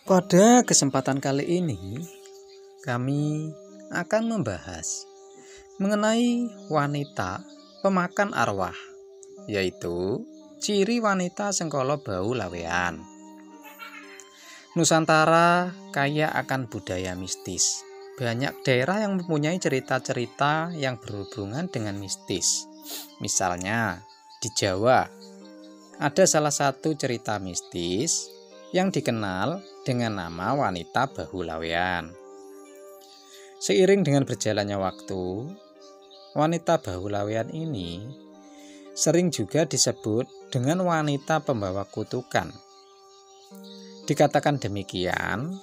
Pada kesempatan kali ini, kami akan membahas mengenai wanita pemakan arwah, yaitu ciri wanita Sengkolo Bahu Laweyan. Nusantara kaya akan budaya mistis. Banyak daerah yang mempunyai cerita-cerita yang berhubungan dengan mistis. Misalnya, di Jawa, ada salah satu cerita mistis yang dikenal dengan nama wanita Bahu Laweyan. Seiring dengan berjalannya waktu, wanita Bahu Laweyan ini sering juga disebut dengan wanita pembawa kutukan. Dikatakan demikian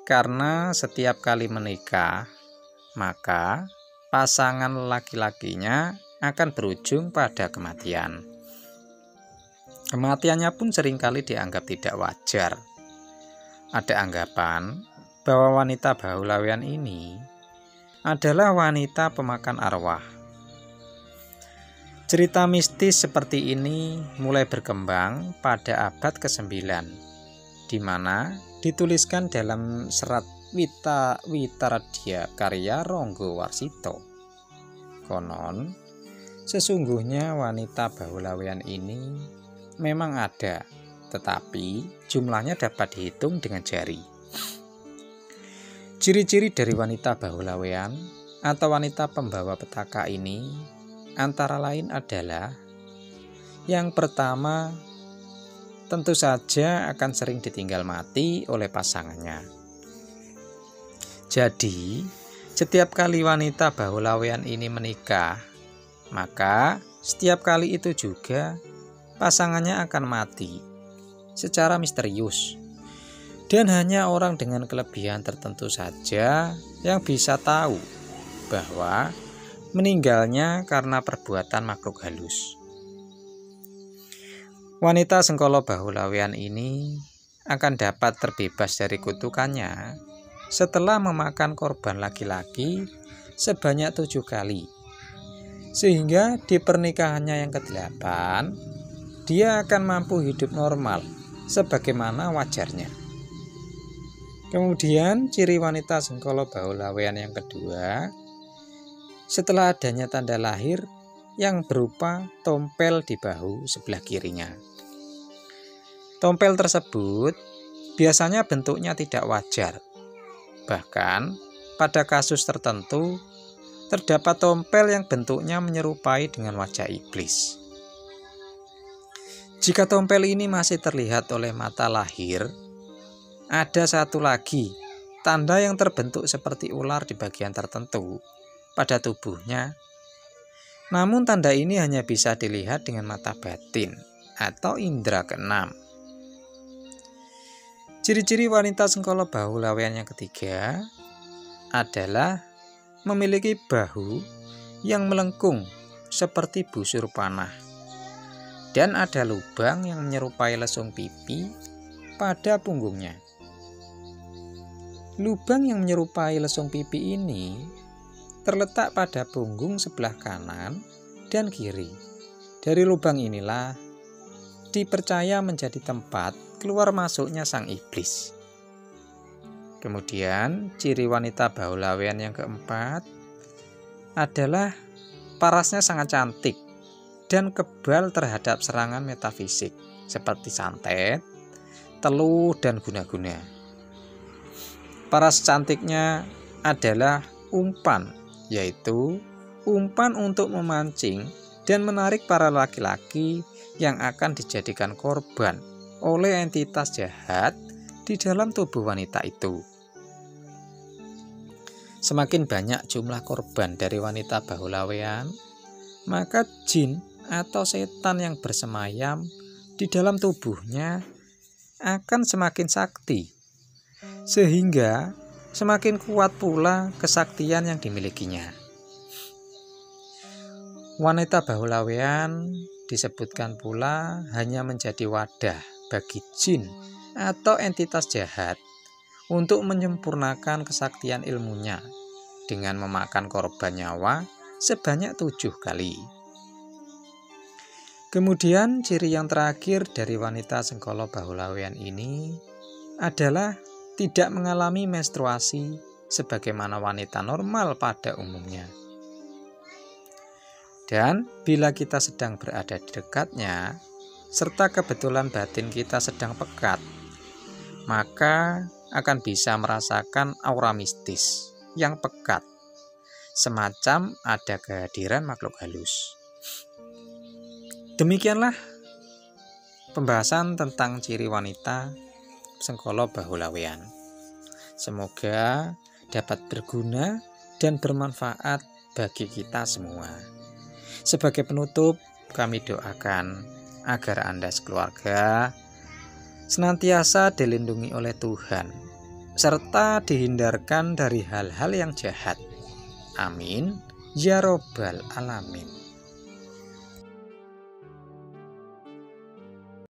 karena setiap kali menikah, maka pasangan laki-lakinya akan berujung pada kematian. Kematiannya pun seringkali dianggap tidak wajar. Ada anggapan bahwa wanita Bahu Laweyan ini adalah wanita pemakan arwah. Cerita mistis seperti ini mulai berkembang pada abad ke-9, di mana dituliskan dalam serat Witaradya karya Ronggo Warsito. Konon, sesungguhnya wanita Bahu Laweyan ini memang ada, tetapi jumlahnya dapat dihitung dengan jari. Ciri-ciri dari wanita Bahu Laweyan atau wanita pembawa petaka ini antara lain adalah: yang pertama, tentu saja akan sering ditinggal mati oleh pasangannya. Jadi, setiap kali wanita Bahu Laweyan ini menikah, maka setiap kali itu juga pasangannya akan mati secara misterius, dan hanya orang dengan kelebihan tertentu saja yang bisa tahu bahwa meninggalnya karena perbuatan makhluk halus. Wanita Sengkolo Bahu Laweyan ini akan dapat terbebas dari kutukannya setelah memakan korban laki-laki sebanyak 7 kali, sehingga di pernikahannya yang ke-8 dia akan mampu hidup normal sebagaimana wajarnya. Kemudian ciri wanita Sengkolo Bahu Laweyan yang kedua, setelah adanya tanda lahir yang berupa tompel di bahu sebelah kirinya. Tompel tersebut biasanya bentuknya tidak wajar. Bahkan pada kasus tertentu terdapat tompel yang bentuknya menyerupai dengan wajah iblis. Jika tompel ini masih terlihat oleh mata lahir, ada satu lagi tanda yang terbentuk seperti ular di bagian tertentu pada tubuhnya. Namun tanda ini hanya bisa dilihat dengan mata batin atau indera keenam. Ciri-ciri wanita Sengkolo Bahu Laweyan yang ketiga adalah memiliki bahu yang melengkung seperti busur panah, dan ada lubang yang menyerupai lesung pipi pada punggungnya. Lubang yang menyerupai lesung pipi ini terletak pada punggung sebelah kanan dan kiri. Dari lubang inilah dipercaya menjadi tempat keluar masuknya sang iblis. Kemudian ciri wanita Bahu Laweyan yang keempat adalah parasnya sangat cantik dan kebal terhadap serangan metafisik seperti santet, teluh, dan guna-guna. Paras cantiknya adalah umpan, yaitu umpan untuk memancing dan menarik para laki-laki yang akan dijadikan korban oleh entitas jahat di dalam tubuh wanita itu. Semakin banyak jumlah korban dari wanita Bahu Laweyan, maka jin atau setan yang bersemayam di dalam tubuhnya akan semakin sakti, sehingga semakin kuat pula kesaktian yang dimilikinya. Wanita Bahu Laweyan disebutkan pula hanya menjadi wadah bagi jin atau entitas jahat untuk menyempurnakan kesaktian ilmunya dengan memakan korban nyawa sebanyak 7 kali. Kemudian ciri yang terakhir dari wanita Sengkolo Bahu Laweyan ini adalah tidak mengalami menstruasi sebagaimana wanita normal pada umumnya. Dan bila kita sedang berada di dekatnya, serta kebetulan batin kita sedang pekat, maka akan bisa merasakan aura mistis yang pekat, semacam ada kehadiran makhluk halus. Demikianlah pembahasan tentang ciri wanita Sengkala Bahulawean. Semoga dapat berguna dan bermanfaat bagi kita semua. Sebagai penutup, kami doakan agar Anda sekeluarga senantiasa dilindungi oleh Tuhan, serta dihindarkan dari hal-hal yang jahat. Amin. Ya Robbal Alamin.